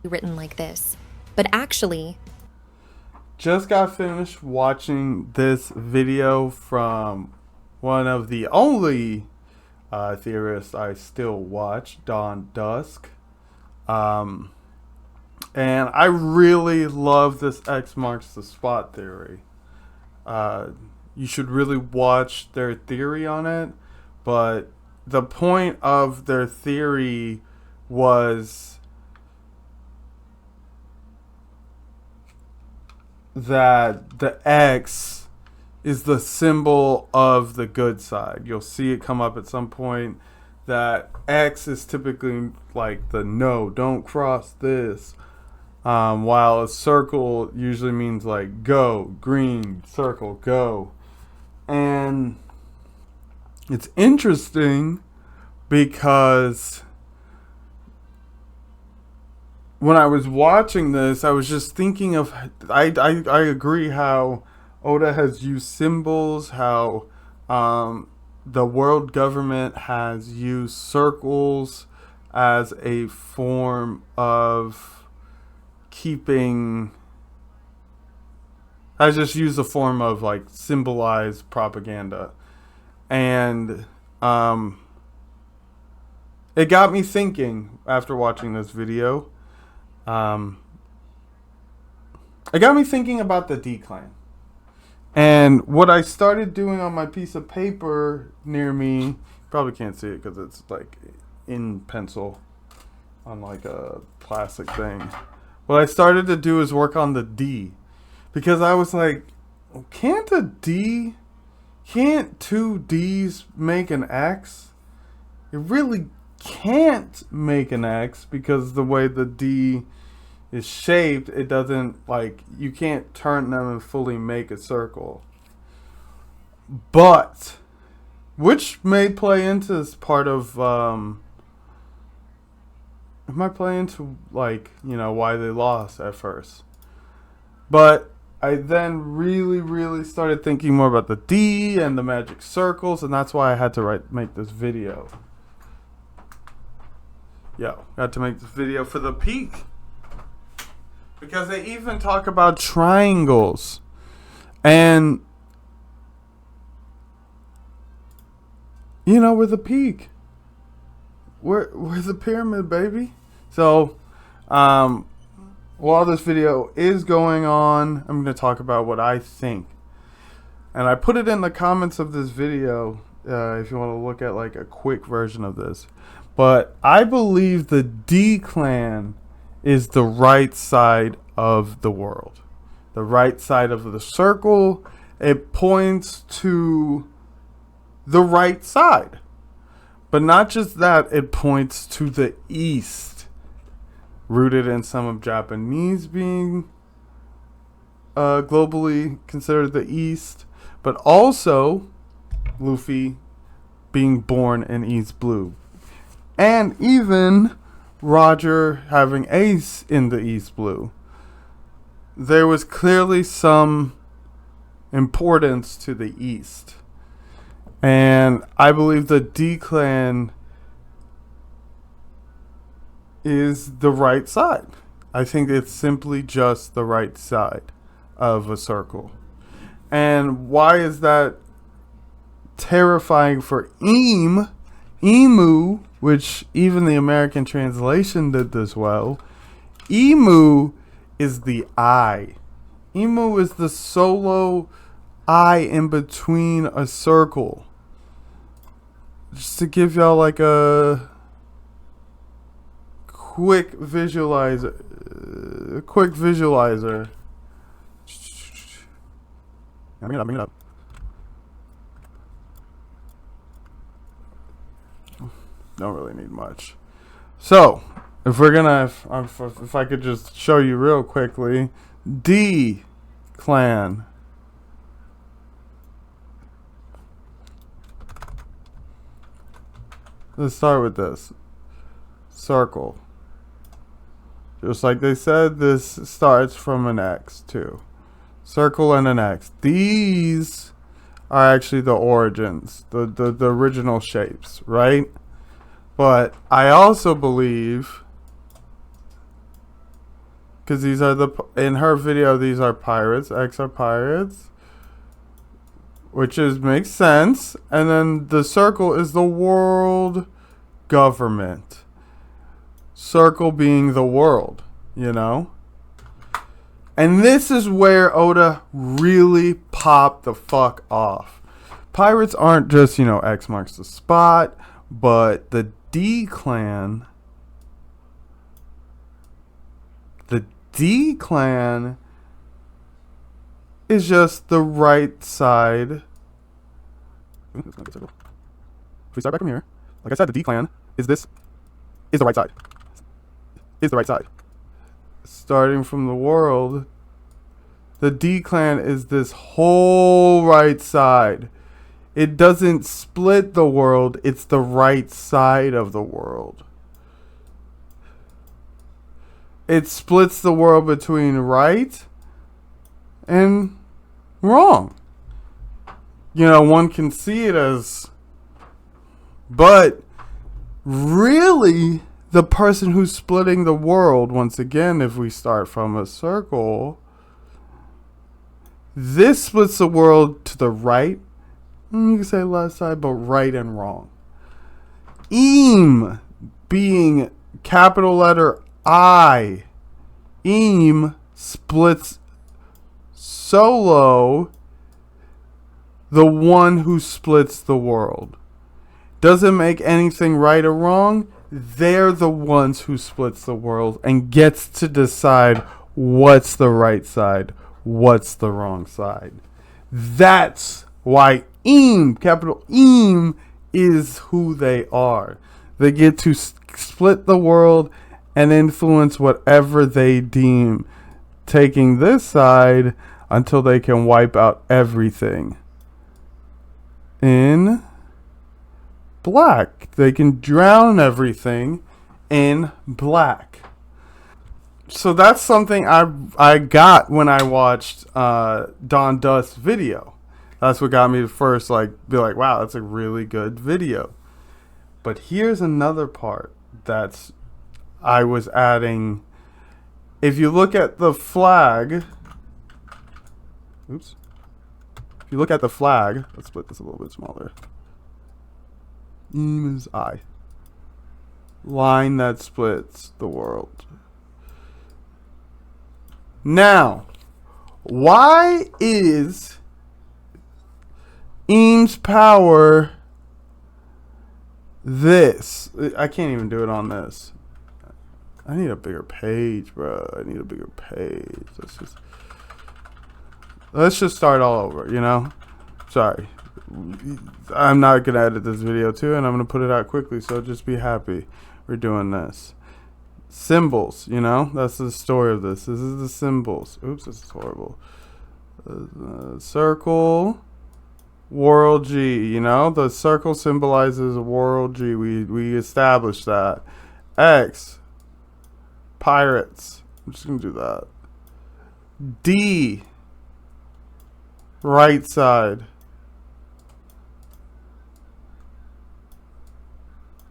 written like this, but actually, Just got finished watching this video from one of the only theorists I still watch, Dawn Dusk. Um, and I really love this X marks the spot theory. Uh, you should really watch their theory on it, but the point of their theory was that the X is the symbol of the good side. You'll see it come up at some point that X is typically like the no, don't cross this. While a circle usually means like go, green, circle, go. And it's interesting because when I was watching this, I was just thinking of I agree how Oda has used symbols, how the world government has used circles as a form of keeping. I just use a form of like symbolized propaganda, and it got me thinking after watching this video. Um, it got me thinking about the D clan. And what I started doing on my piece of paper near me, probably can't see it because it's like in pencil on like a plastic thing. What I started to do is work on the D. Because I was like, can't two D's make an X? It really can't make an X because the way the D is shaped, it doesn't, like, you can't turn them and fully make a circle. But which may play into this part of it might play into, like, you know, why they lost at first. But I then really started thinking more about the D and the magic circles, and that's why I had to make this video. Got to make this video for the peak. Because they even talk about triangles. And, you know, we're the peak. We're the pyramid, baby. So, while this video is going on, I'm going to talk about what I think. And I put it in the comments of this video if you want to look at like a quick version of this. But I believe the D clan is the right side of the world. The right side of the circle. It points to the right side. But not just that, it points to the east. Rooted in some of Japanese being globally considered the east. But also Luffy being born in East Blue. And even Roger having Ace in the East Blue. There was clearly some importance to the East. And I believe the D clan is the right side. I think it's simply just the right side of a circle. And why is that terrifying for Emu, which even the American translation did this well. Emu is the eye. Emu is the solo eye in between a circle. Just to give y'all like a quick visualizer. Bring it up. Don't really need much. So, if we're gonna, if I could just show you real quickly, D clan. Let's start with this. Circle. Just like they said, this starts from an X too. Circle and an X. These are actually the origins, the original shapes, right? But I also believe because these are in her video, these are pirates. X are pirates, which makes sense. And then the circle is the world government. Circle being the world, you know? And this is where Oda really popped the fuck off. Pirates aren't just, X marks the spot, but the D clan is just the right side. If we start back from here, like I said, the D clan is the right side. Is the right side. Starting from the world, the D clan is this whole right side. It doesn't split the world, it's the right side of the world. It splits the world between right and wrong. One can see it as, but really, the person who's splitting the world, once again, if we start from a circle, this splits the world to the right. You can say left side, but right and wrong. Eam being capital letter I. Eam splits Solo, the one who splits the world. Doesn't make anything right or wrong. They're the ones who splits the world and gets to decide what's the right side, what's the wrong side. That's why Eam, capital Eam, is who they are. They get to split the world and influence whatever they deem, taking this side until they can wipe out everything. In black. They can drown everything in black. So that's something I got when I watched Dawn Dusk's video. That's what got me to first be like, wow, that's a really good video. But here's another part that's I was adding. If you look at the flag, oops. If you look at the flag, let's split this a little bit smaller. Is I. Line that splits the world. Now, why is Eam's power this? I can't even do it on this. I need a bigger page, bro. I need a bigger page. Let's just start all over, Sorry. I'm not going to edit this video too, and I'm going to put it out quickly, so just be happy we're doing this. Symbols, That's the story of this. This is the symbols. Oops, this is horrible. Circle, world G, The circle symbolizes world G. We established that. X, pirates. I'm just going to do that. D, right side.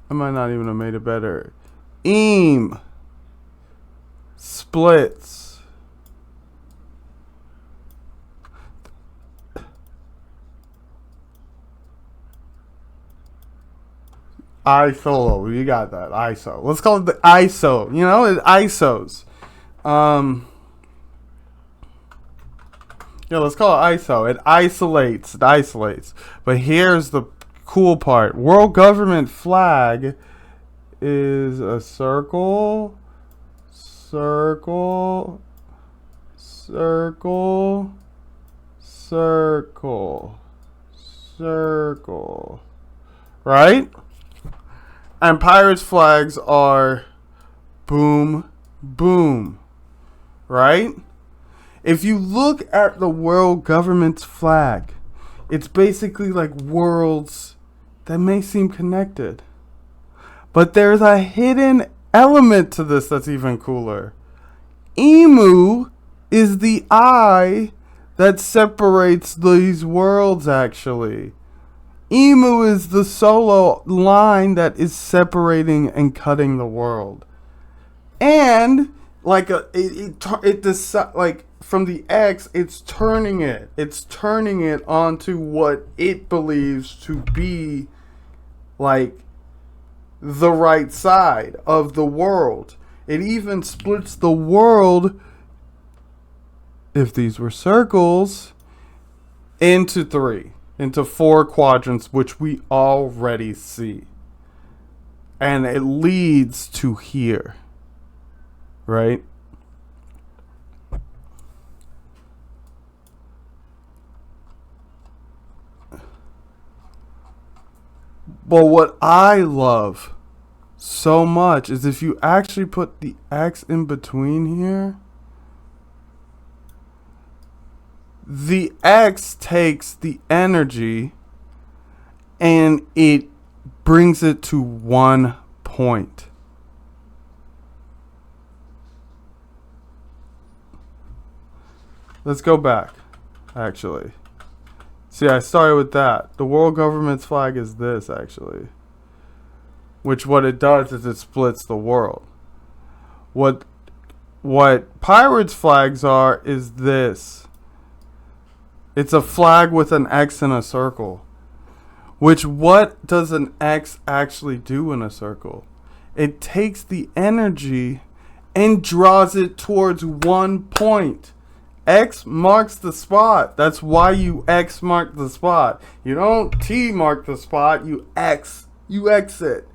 I might not even have made it better. Eam, splits. ISO, you got that. ISO. Let's call it the ISO. It ISOs. Let's call it ISO. It isolates. But here's the cool part. World government flag is a circle, circle, circle, circle, circle. Right? And pirates' flags are boom, boom. Right? If you look at the world government's flag, it's basically like worlds that may seem connected. But there's a hidden element to this that's even cooler. Emu is the eye that separates these worlds, actually. Emu is the solo line that is separating and cutting the world. And like like from the X, it's turning it onto what it believes to be like the right side of the world. It even splits the world, if these were circles, into four quadrants, which we already see. And it leads to here, right? But what I love so much is if you actually put the X in between here, the X takes the energy and it brings it to 1 point. Let's go back, actually. See, I started with that. The world government's flag is this, actually. Which what it does is it splits the world. What pirates' flags are is this. It's a flag with an X and a circle. Which what does an X actually do in a circle? It takes the energy and draws it towards 1 point. X marks the spot. That's why you X mark the spot. You don't T mark the spot. You X it.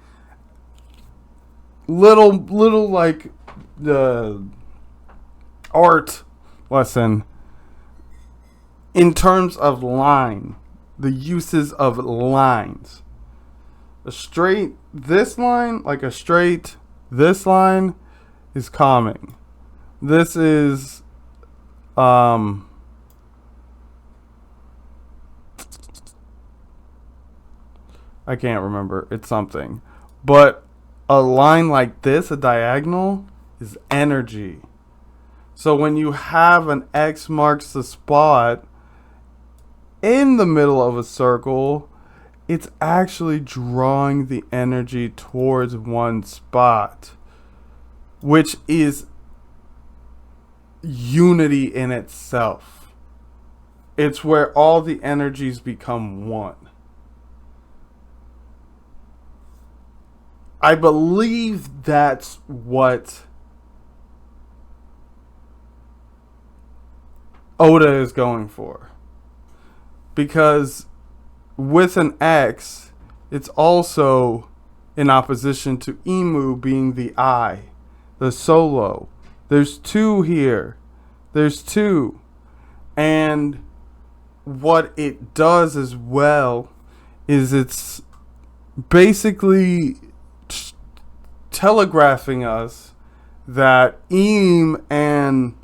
Little like the art lesson in terms of line. The uses of lines. A straight this line, like a straight this line, is calming. This is I can't remember. It's something. But a line like this, a diagonal, is energy. So when you have an X marks the spot in the middle of a circle, it's actually drawing the energy towards one spot, which is unity in itself. It's where all the energies become one. I believe that's what Oda is going for. Because with an X, it's also in opposition to Emu being the I, the solo. There's two here. There's two. And what it does as well is it's basically telegraphing us that Eam and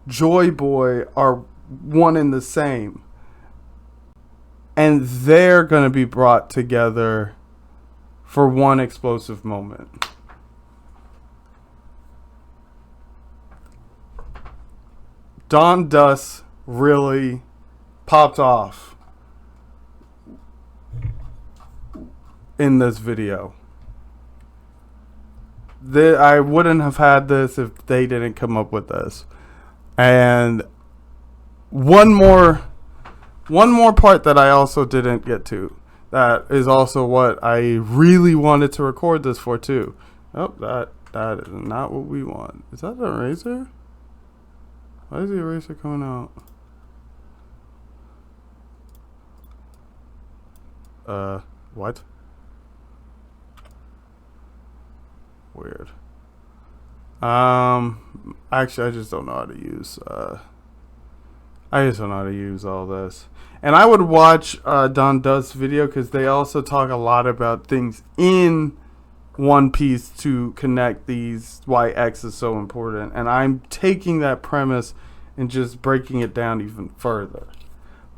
Joy Boy are one and the same. And they're going to be brought together for one explosive moment. Dawn Dusk really popped off in this video. I wouldn't have had this if they didn't come up with this. And one more part that I also didn't get to. That is also what I really wanted to record this for too. Oh, that is not what we want. Is that an eraser? Why is the eraser coming out? What? Weird. Actually, I just don't know how to use, all this. And I would watch Dawn Dusk's video because they also talk a lot about things in One Piece to connect these, why X is so important. And I'm taking that premise and just breaking it down even further.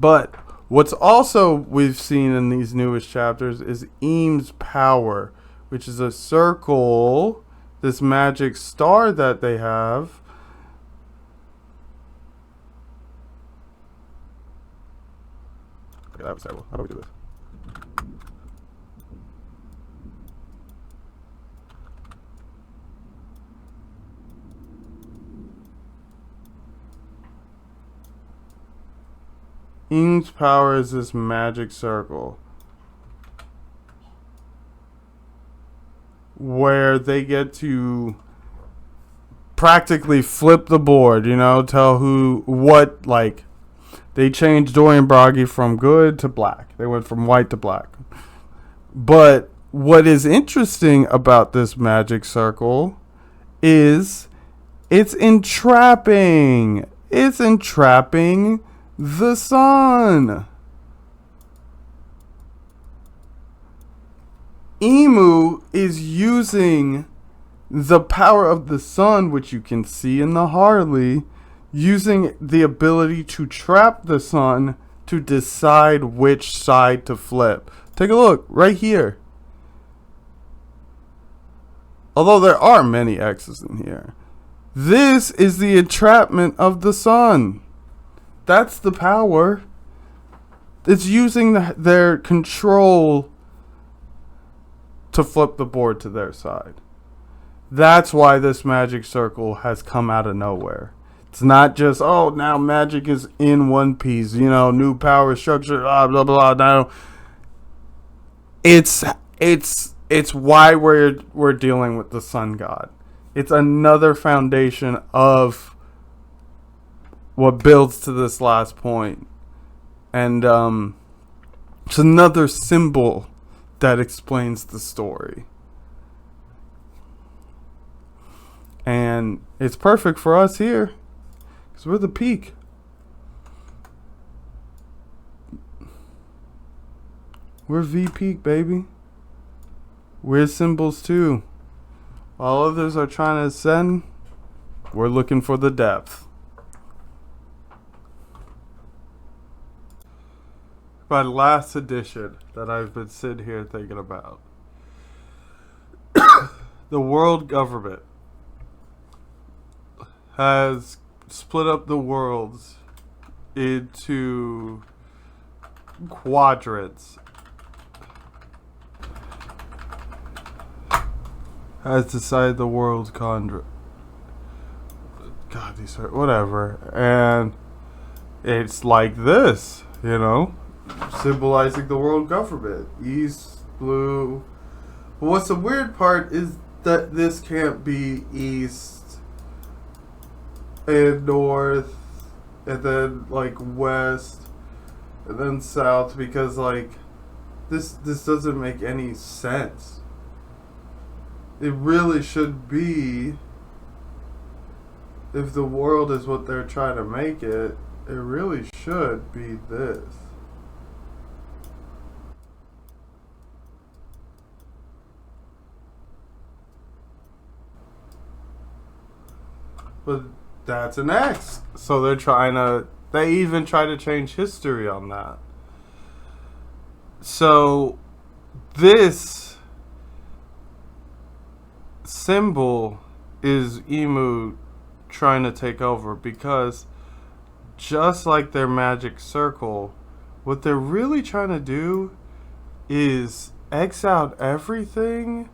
But what's also we've seen in these newest chapters is Eam's power, which is a circle, this magic star that they have. Okay, that was terrible. How do we do this? Emu's power is this magic circle where they get to practically flip the board, you know, tell like, they changed Dorian Bragi from good to black. They went from white to black. But what is interesting about this magic circle is it's entrapping. It's entrapping the sun. Emu is using the power of the sun, which you can see in the Harley, using the ability to trap the sun to decide which side to flip. Take a look right here. Although there are many X's in here, this is the entrapment of the sun. That's the power. It's using their control to flip the board to their side. That's why this magic circle has come out of nowhere. It's not just, oh, now magic is in One Piece, you know, new power structure, blah, blah, blah. No. It's why we're dealing with the sun god. It's another foundation of what builds to this last point. And it's another symbol that explains the story. And it's perfect for us here, because we're the peak. We're V peak, baby. We're symbols too. While others are trying to ascend, we're looking for the depth. My last edition that I've been sitting here thinking about. The world government has split up the worlds into quadrants. Has decided the world's God, these are whatever. And it's like this, you know, symbolizing the world government. East, blue. But what's the weird part is that this can't be east and north and then like west and then south, because like this doesn't make any sense. It really should be, if the world is what they're trying to make it, it really should be this. But that's an X. So they even try to change history on that. So this symbol is Emu trying to take over, because just like their magic circle, what they're really trying to do is X out everything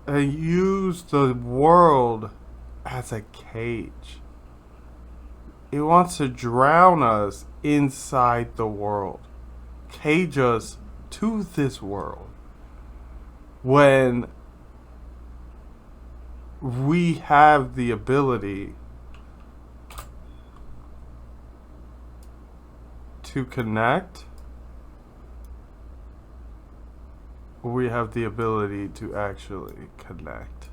and use the world as a cage. It wants to drown us inside the world, cage us to this world, when we have the ability to connect. We have the ability to actually connect.